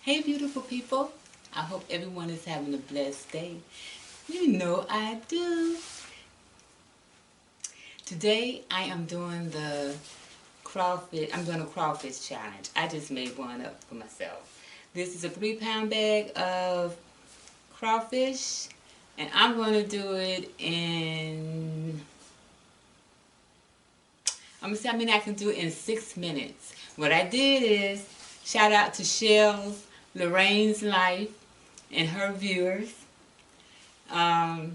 Hey beautiful people, I hope everyone is having a blessed day. You know I do. Today I am doing the crawfish, I'm doing a crawfish challenge. I just made one up for myself. This is a 3-pound bag of crawfish and I'm going to do it in, I'm going to see how many I can do in 6 minutes. What I did is, shout out to Shell's Lorraine's Life and her viewers. I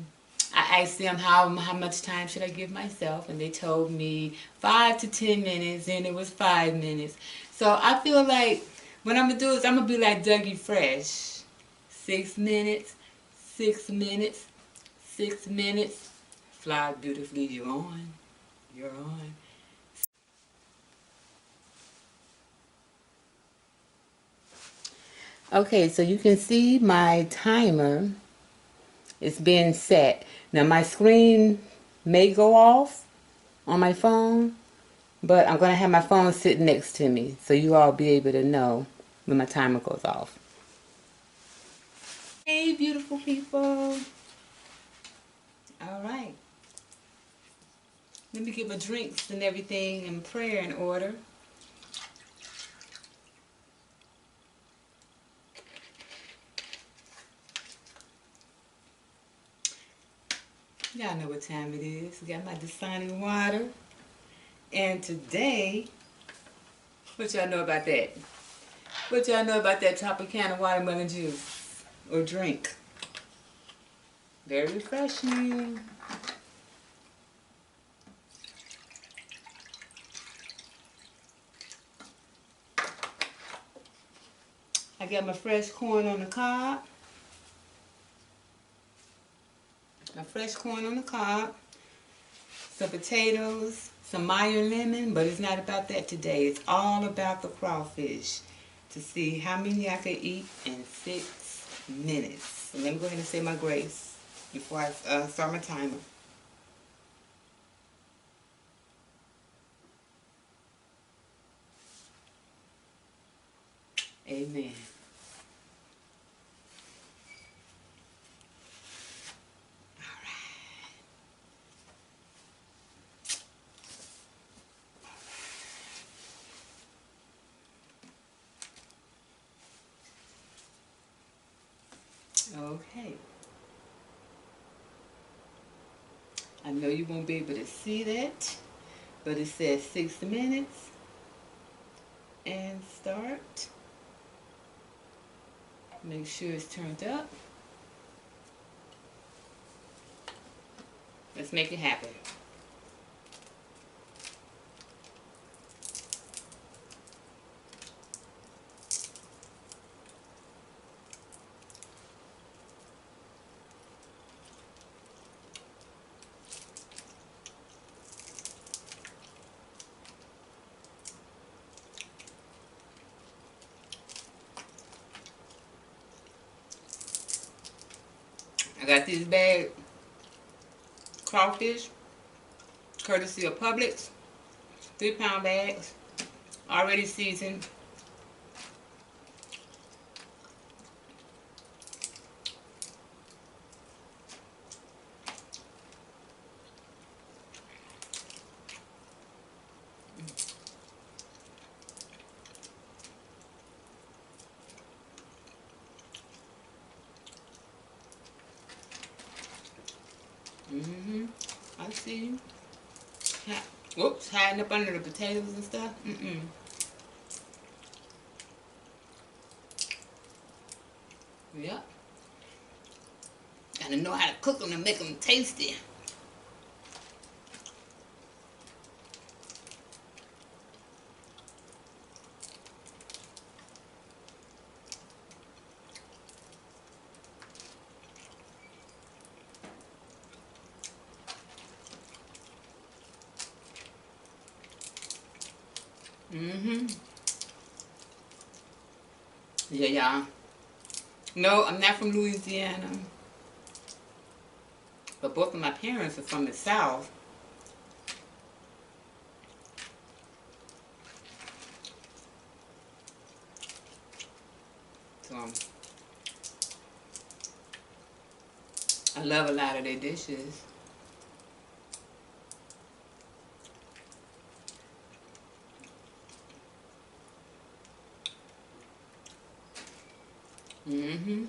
asked them how much time should I give myself, and they told me 5 to 10 minutes, and it was 5 minutes. So I feel like what I'm going to do is I'm going to be like Dougie Fresh. 6 minutes, 6 minutes, 6 minutes. Fly beautifully, you're on. You're on. Okay, so you can see my timer. It's been set. Now my screen may go off on my phone, but I'm going to have my phone sitting next to me so you all be able to know when my timer goes off. Hey beautiful people. Alright. Let me get my drinks and everything and prayer in order. Y'all know what time it is. Got my Dasani water. And today, what y'all know about that? What y'all know about that Tropicana watermelon juice or drink? Very refreshing. I got my fresh corn on the cob. My fresh corn on the cob. Some potatoes, some Meyer lemon, but it's not about that today. It's all about the crawfish. To see how many I could eat in 6 minutes. So let me go ahead and say my grace before I start my timer. Amen. Okay. I know you won't be able to see that, but it says 6 minutes and start. Make sure it's turned up. Let's make it happen. I got these bag crawfish, courtesy of Publix, 3-pound bags, already seasoned. I see you. Whoops, hiding up under the potatoes and stuff. Yep. Gotta know how to cook them to make them tasty. Yeah, y'all. No, I'm not from Louisiana. But both of my parents are from the South. So I love a lot of their dishes. Mm-hmm.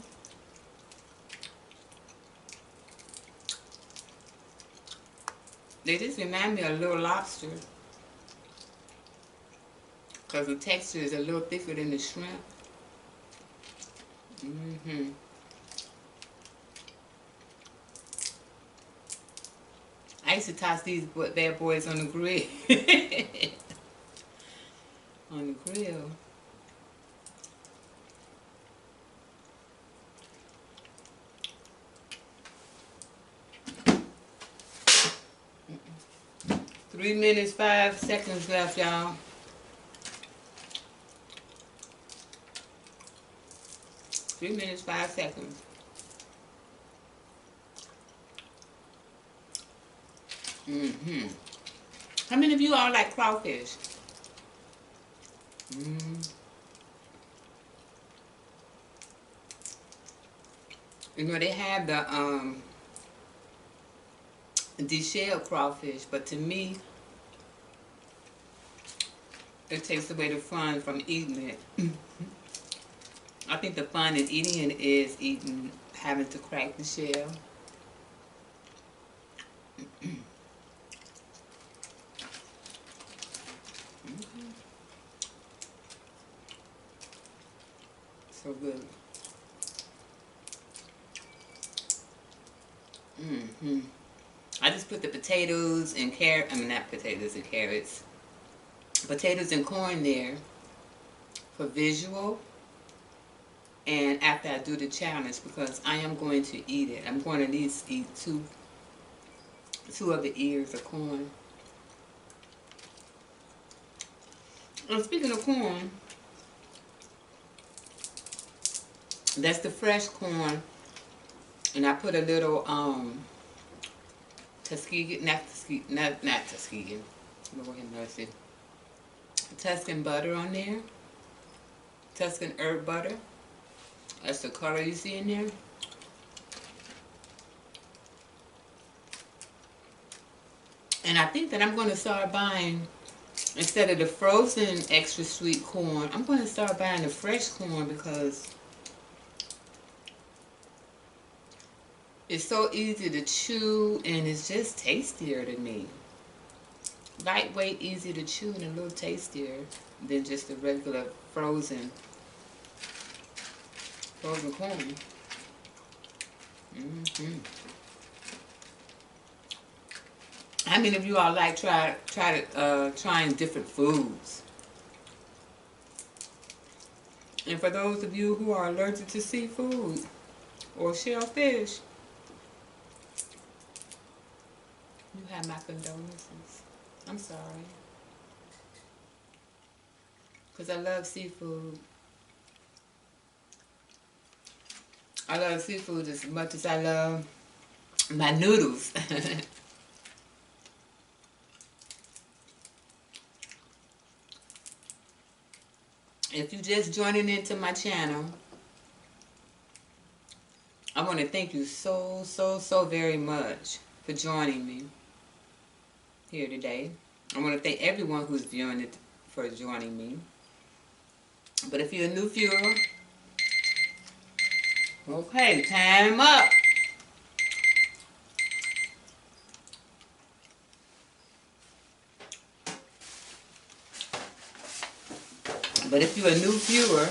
They just remind me of Little Lobster because the texture is a little thicker than the shrimp. Mm-hmm. I used to toss these bad boys on the grill. On the grill. Mm-mm. 3 minutes, 5 seconds left, y'all. 3 minutes, 5 seconds. Mm-hmm. How many of you all like crawfish? Mm. You know, they have the shell crawfish, but to me, it takes away the fun from eating it. I think the fun in eating it is having to crack the shell. So good. Mm-hmm. I just put the potatoes and not potatoes and carrots. Potatoes and corn there for visual. And after I do the challenge, because I am going to eat it. I'm going to at least eat two of the ears of corn. And speaking of corn, that's the fresh corn. And I put a little Tuskegee, not Tuskegee. Lord have mercy. Tuscan butter on there. Tuscan herb butter. That's the color you see in there. And I think that I'm going to start buying, instead of the frozen extra sweet corn, I'm going to start buying the fresh corn because it's so easy to chew and it's just tastier to me. Lightweight, easy to chew, and a little tastier than just the regular frozen corn. Mm-hmm. How many of you all like trying different foods? And for those of you who are allergic to seafood or shellfish, you have my condolences. I'm sorry. Because I love seafood. I love seafood as much as I love my noodles. If you're just joining into my channel, I want to thank you so very much for joining me here today. I want to thank everyone who's viewing it for joining me. But if you're a new viewer, okay, time up. But if you're a new viewer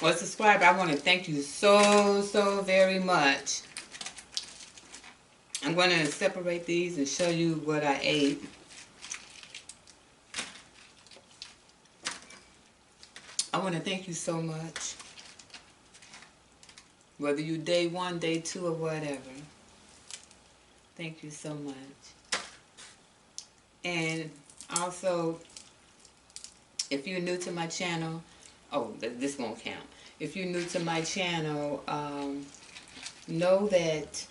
or subscriber, I want to thank you so very much. I'm going to separate these and show you what I ate. I want to thank you so much. Whether you day 1, day 2, or whatever. Thank you so much. And also, if you're new to my channel, oh, this won't count. If you're new to my channel, know that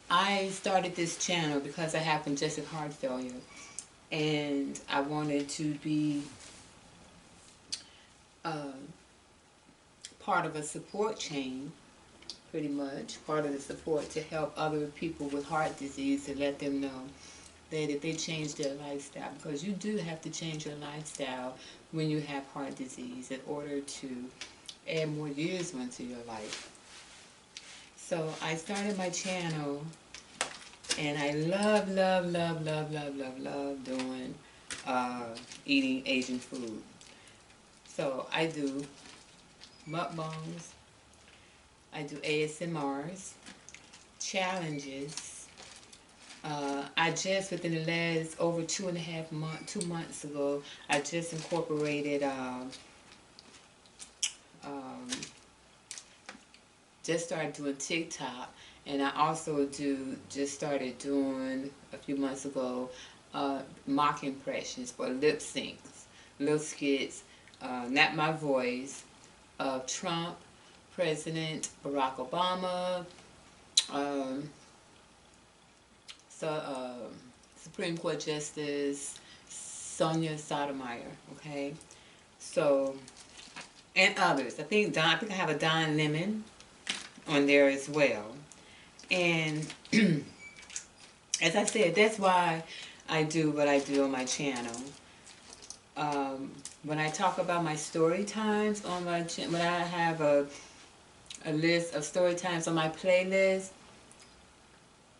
I started this channel because I have congestive heart failure. And I wanted to be uh, part of a support chain, pretty much, part of the support to help other people with heart disease, to let them know that if they change their lifestyle, because you do have to change your lifestyle when you have heart disease in order to add more years onto your life. So I started my channel, and I love doing eating Asian food. So I do mukbangs, I do ASMRs, challenges. I just, within the last over 2.5 months, 2 months ago, I just incorporated, just started doing TikTok, and I also just started doing, a few months ago, mock impressions for lip syncs, little skits, not my voice, of Trump, President Barack Obama, um, Supreme Court Justice Sonia Sotomayor, okay? So, and others. I think I have a Don Lemon on there as well. And as I said, that's why I do what I do on my channel. When I talk about my story times on my channel, when I have a list of story times on my playlist,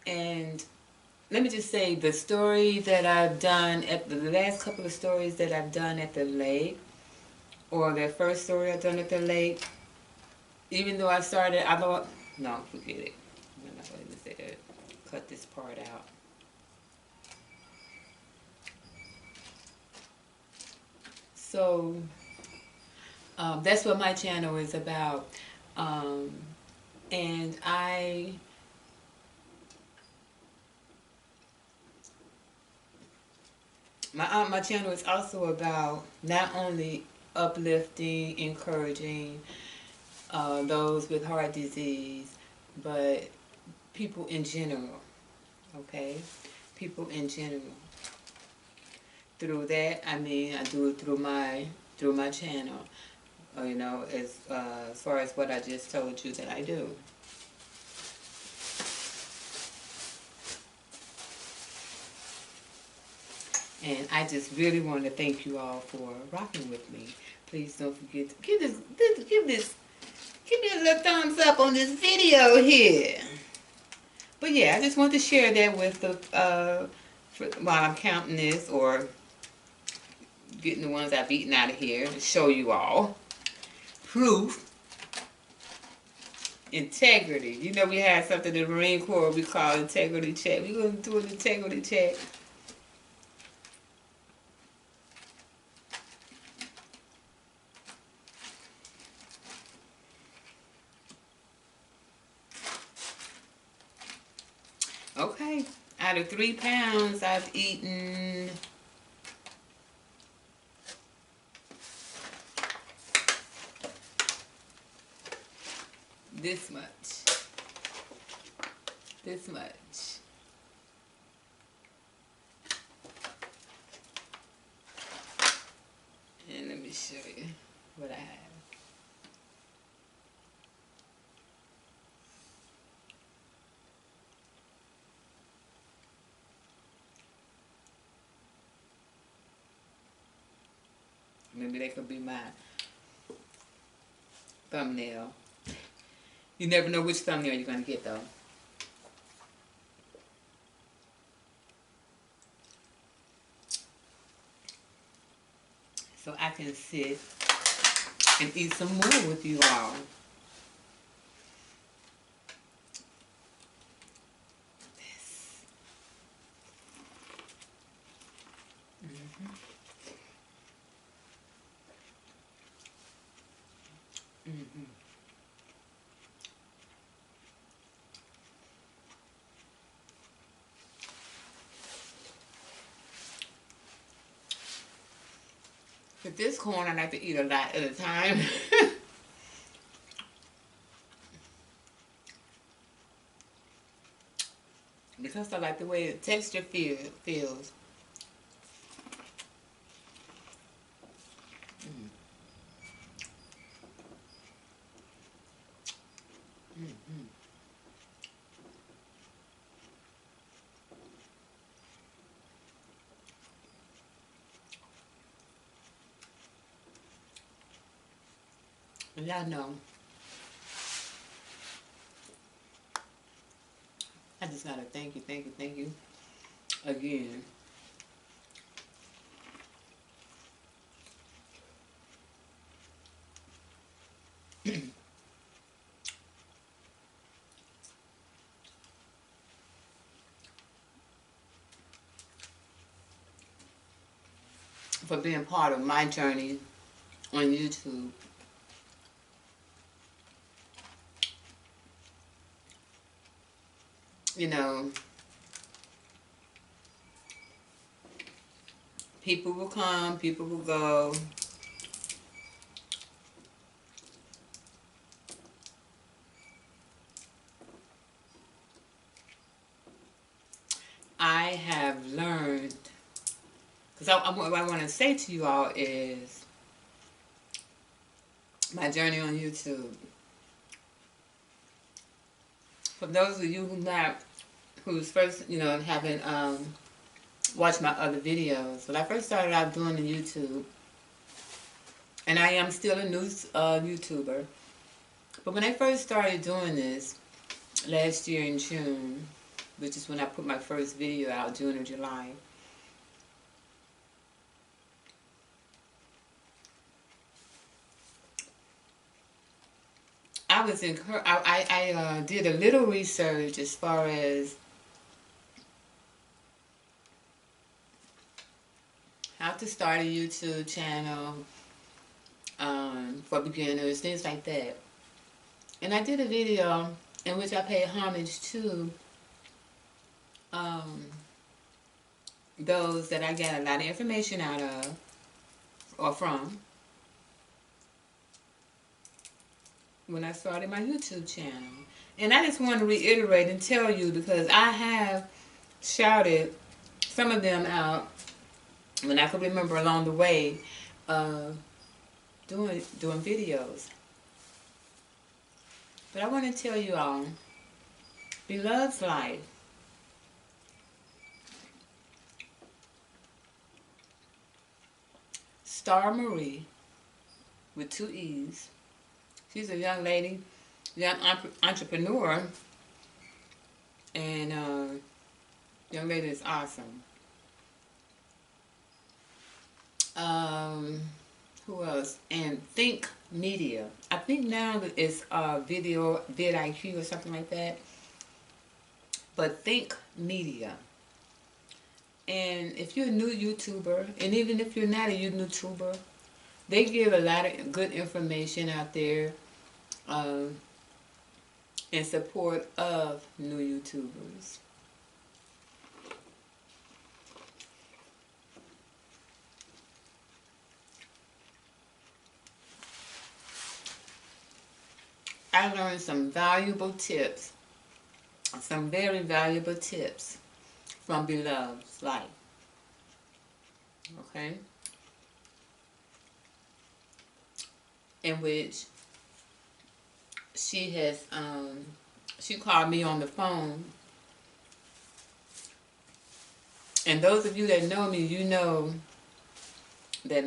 and let me just say, the story that I've done, at the last couple of stories that I've done at the lake, or the first story I've done at the lake, even though I thought, no, forget it. I'm not going to say that. Cut this part out. So, that's what my channel is about. And my channel is also about not only uplifting, encouraging those with heart disease, but people in general, okay? People in general. Through that, I mean, I do it through my channel, you know, as far as what I just told you that I do. And I just really want to thank you all for rocking with me. Please don't forget to give me a little thumbs up on this video here. But yeah, I just want to share that with the while I'm counting this, or getting the ones I've eaten out of here, to show you all proof. Integrity. You know, we had something in the Marine Corps we call integrity check. We're going to do an integrity check. Okay, out of 3 pounds, I've eaten this much. This much. And let me show you what I have. Maybe that could be my thumbnail. You never know which thumbnail you're going to get, though. So I can sit and eat some more with you all. This. With this corn, I like to eat a lot at a time. Because I like the way the texture feels. Y'all know, I just gotta thank you again. For being part of my journey on YouTube. You know, people will come, people will go. I have learned, because what I want to say to you all is my journey on YouTube. For those of you who's first, haven't watched my other videos, when I first started out doing the YouTube, and I am still a new YouTuber, but when I first started doing this last year in June, which is when I put my first video out, June or July, I was encouraged. I did a little research as far as how to start a YouTube channel for beginners, things like that. And I did a video in which I paid homage to those that I got a lot of information out of or from when I started my YouTube channel. And I just want to reiterate and tell you, because I have shouted some of them out when I could remember along the way, doing videos. But I want to tell you all, Beloved's Life, Star Marie, with 2 E's. She's a young lady, young entrepreneur, and young lady is awesome. Who else? And Think Media. I think now it's VidIQ or something like that. But Think Media. And if you're a new YouTuber, and even if you're not a new YouTuber, they give a lot of good information out there in support of new YouTubers. I learned some valuable tips, some very valuable tips from Beloved's Life. Okay? In which she has, she called me on the phone. And those of you that know me, you know that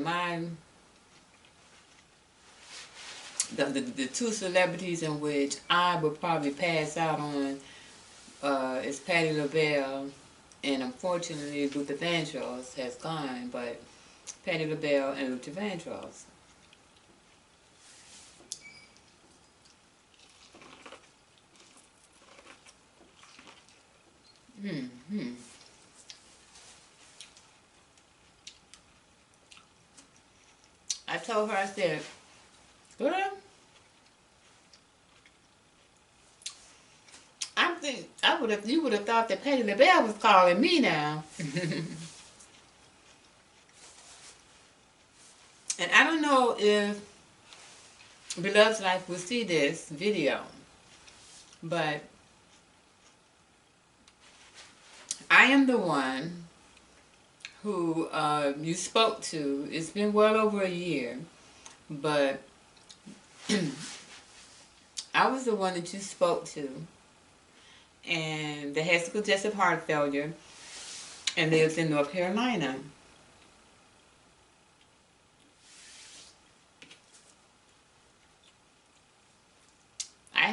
the 2 celebrities in which I would probably pass out on is Patti LaBelle, and unfortunately Luther Vandross has gone, but Patti LaBelle and Luther Vandross. I told her, I said, girl, you would have thought that Patti LaBelle was calling me now. And I don't know if Beloved's Life will see this video, but I am the one who you spoke to. It's been well over a year, but I was the one that you spoke to, and that has congestive heart failure and lives in North Carolina.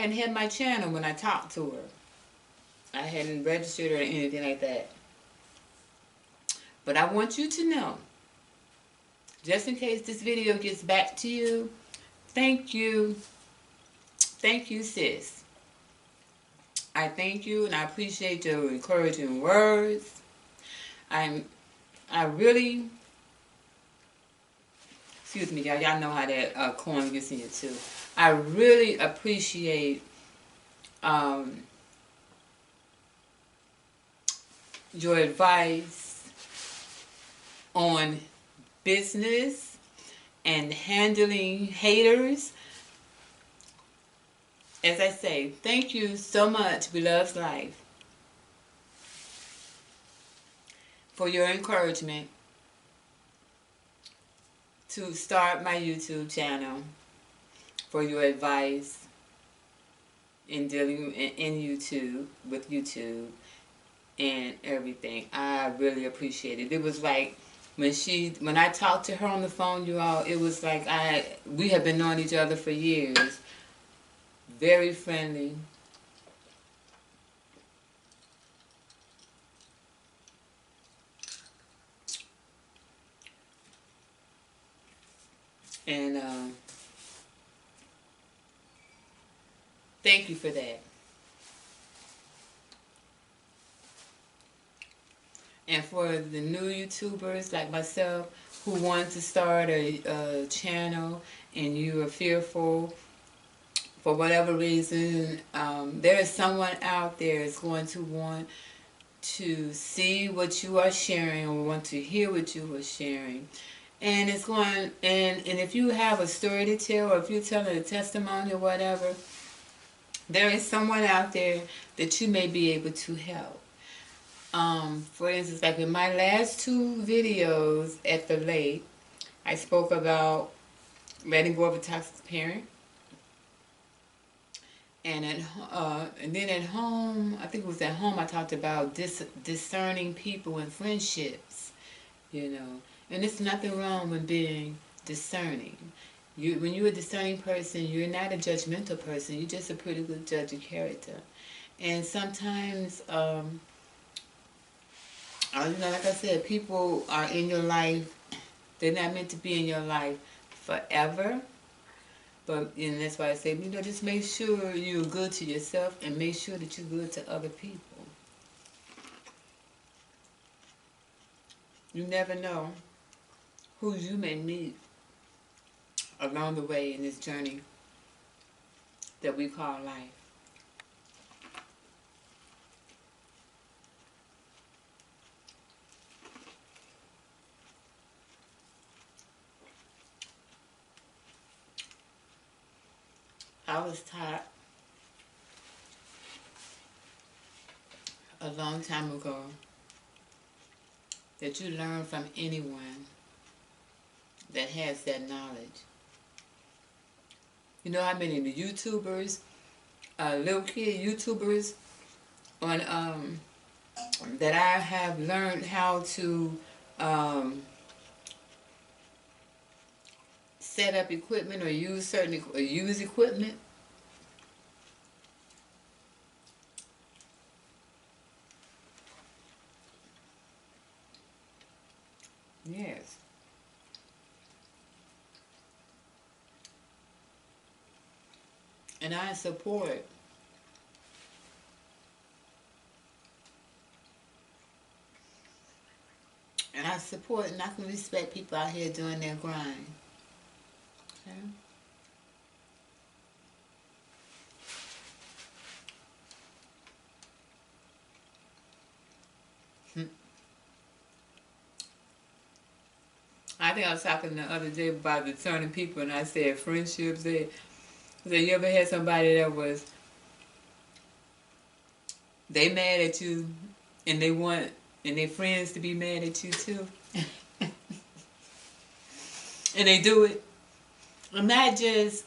hadn't had my channel when I talked to her. I hadn't registered or anything like that. But I want you to know, just in case this video gets back to you, thank you. Thank you, sis. I thank you and I appreciate your encouraging words. I really, excuse me, y'all. Y'all know how that corn gets in you too. I really appreciate your advice on business and handling haters. As I say, thank you so much, Beloved's Life, for your encouragement to start my YouTube channel, for your advice in dealing in YouTube, with YouTube and everything. I really appreciate it. It was like when I talked to her on the phone, you all, it was like we have been knowing each other for years. Very friendly. And thank you for that. And for the new YouTubers like myself who want to start a channel and you are fearful for whatever reason, there is someone out there that's going to want to see what you are sharing or want to hear what you are sharing. And it's going, and if you have a story to tell, or if you're telling a testimony or whatever, there is someone out there that you may be able to help. For instance, like in my last 2 videos at the lake, I spoke about letting go of a toxic parent. And then at home, I think it was at home, I talked about discerning people and friendships, you know. And there's nothing wrong with being discerning. When you're a discerning person, you're not a judgmental person. You're just a pretty good judge of character. And sometimes, you know, like I said, people are in your life. They're not meant to be in your life forever. And that's why I say, you know, just make sure you're good to yourself and make sure that you're good to other people. You never know who you may meet along the way in this journey that we call life. I was taught a long time ago that you learn from anyone that has that knowledge. You know how many of the YouTubers, little kid YouTubers, on that I have learned how to set up equipment or use equipment. Yes. And I support and I can respect people out here doing their grind. Okay? I think I was talking the other day about discerning people, and I said friendships. I said, you ever had somebody that they mad at you, and they want their friends to be mad at you too, and they do it. I'm not just.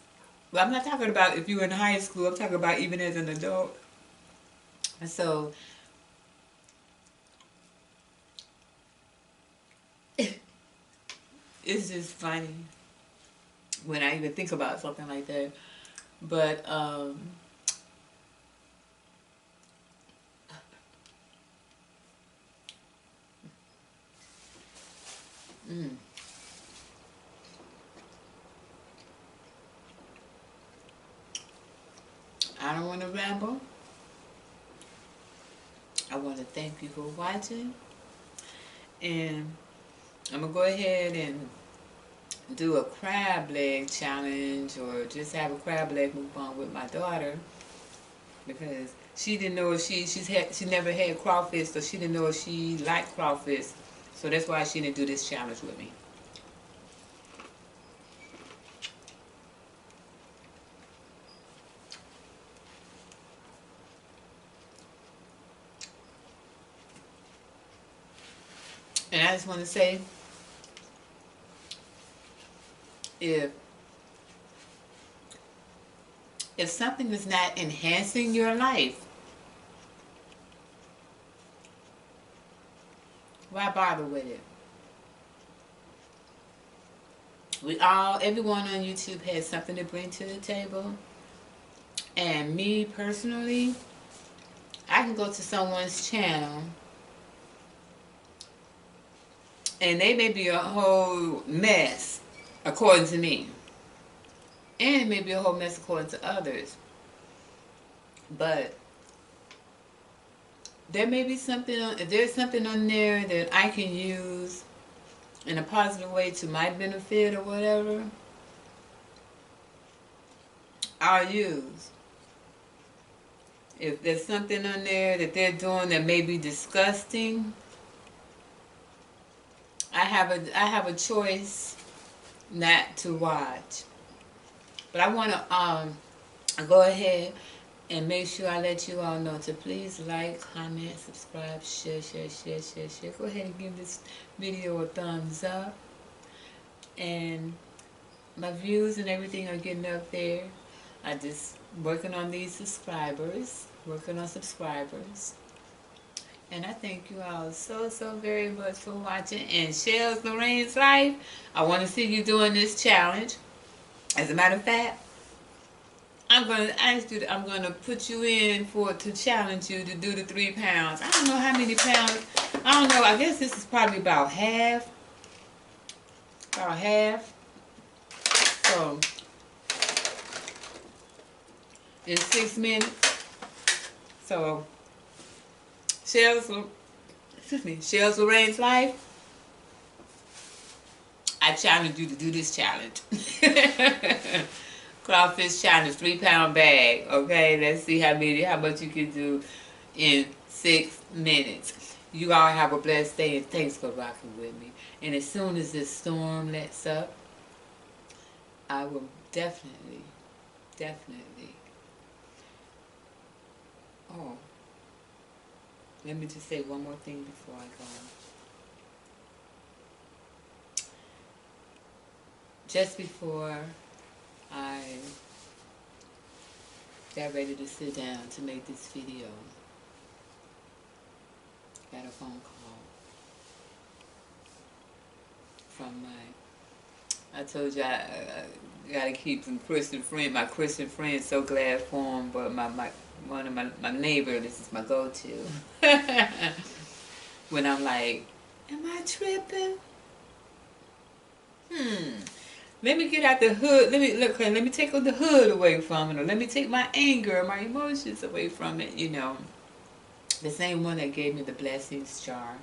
Well, I'm not talking about if you're in high school. I'm talking about even as an adult. And so it's just funny when I even think about something like that. But Mm. I don't want to ramble. I want to thank you for watching. And I'm going to go ahead and do a crab leg challenge, or just have a crab leg move on with my daughter, because she didn't know if she never had crawfish, so she didn't know if she liked crawfish. So that's why she didn't do this challenge with me. And I just want to say, if something is not enhancing your life, why bother with it? Everyone on YouTube has something to bring to the table. And me personally, I can go to someone's channel and they may be a whole mess according to me. And it may be a whole mess according to others. But there may be something if there's something on there that I can use in a positive way to my benefit or whatever, I'll use. If there's something on there that they're doing that may be disgusting, I have a choice not to watch. But I want to go ahead and make sure I let you all know to please like, comment, subscribe, share. Go ahead and give this video a thumbs up. And my views and everything are getting up there. I just working on these subscribers, And I thank you all so very much for watching. And Shells Lorraine's Life, I want to see you doing this challenge. As a matter of fact, I'm going to put you in to challenge you to do the 3 pounds. I don't know how many pounds. I don't know. I guess this is probably about half. So, in 6 minutes. So, Shells Lorraine's Life, I challenge you to do this challenge. Crawfish challenge, 3 pound bag. Okay, let's see how much you can do in 6 minutes. You all have a blessed day, and thanks for rocking with me. And as soon as this storm lets up, I will definitely. Oh, let me just say one more thing before I go. Just before I got ready to sit down to make this video, got a phone call from I told you I gotta keep some Christian friends. My Christian friends, so glad for them, but one of my neighbor, this is my go-to. When I'm like, am I tripping? Let me get out the hood. Let me take the hood away from it, or let me take my anger, my emotions away from it. You know, the same one that gave me the blessings jar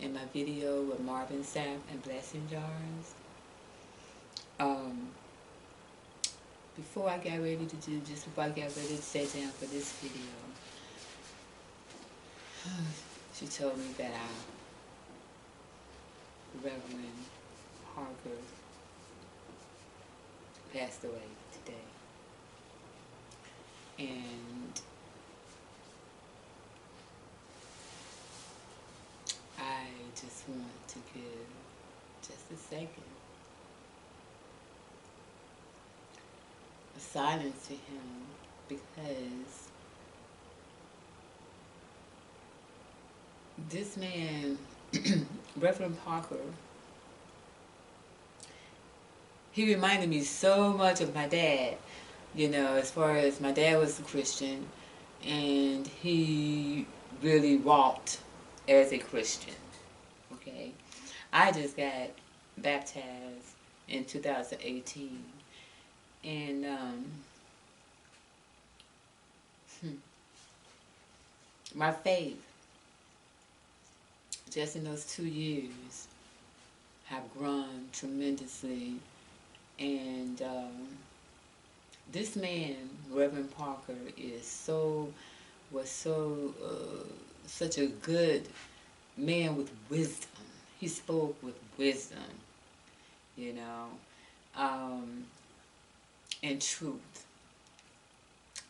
in my video with Marvin Sapp and blessing jars. Before I got ready to sit down for this video, she told me that Reverend Parker passed away today. And I just want to give just a second of silence to him, because this man, Reverend Parker, he reminded me so much of my dad. You know, as far as my dad was a Christian, and he really walked as a Christian. Okay, I just got baptized in 2018. And my faith, just in those 2 years, have grown tremendously. And this man, Reverend Parker, was such a good man with wisdom. He spoke with wisdom, you know, um, and truth.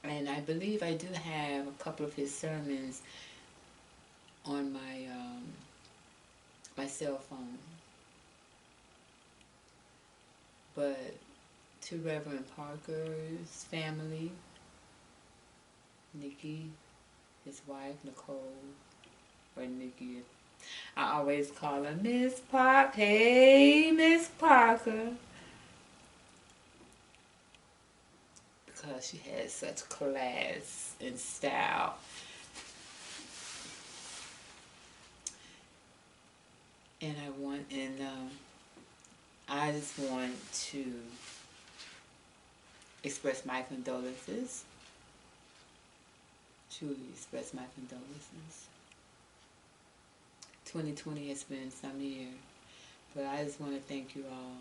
And I believe I do have a couple of his sermons on my cell phone. But to Reverend Parker's family, Nikki, his wife Nicole, or Nikki, I always call her Miss Park. Hey, Miss Parker, because she has such class and style. And I just want to express my condolences. Truly express my condolences. 2020 has been some year, but I just want to thank you all.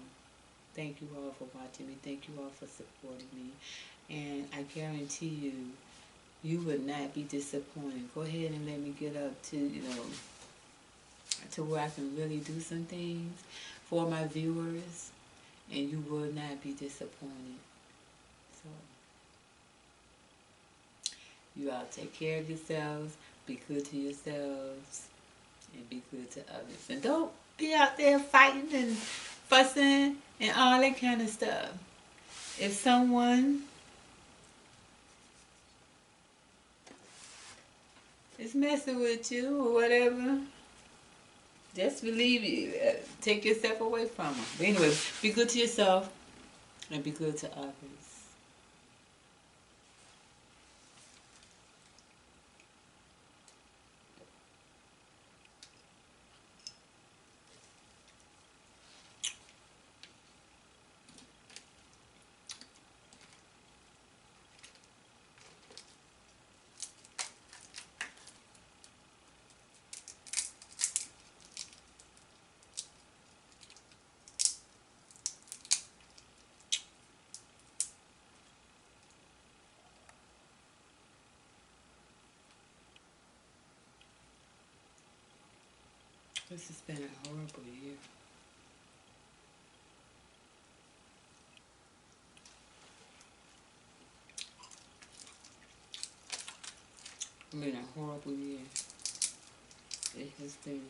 Thank you all for watching me. Thank you all for supporting me. And I guarantee you, you would not be disappointed. Go ahead and let me get up to, to where I can really do some things for my viewers, and you will not be disappointed. So, you all take care of yourselves, be good to yourselves, and be good to others. And don't be out there fighting and fussing and all that kind of stuff. If someone is messing with you or whatever, just believe it. Take yourself away from them. But anyway, be good to yourself and be good to others. This has been a horrible year. I mean, a horrible year. It has been.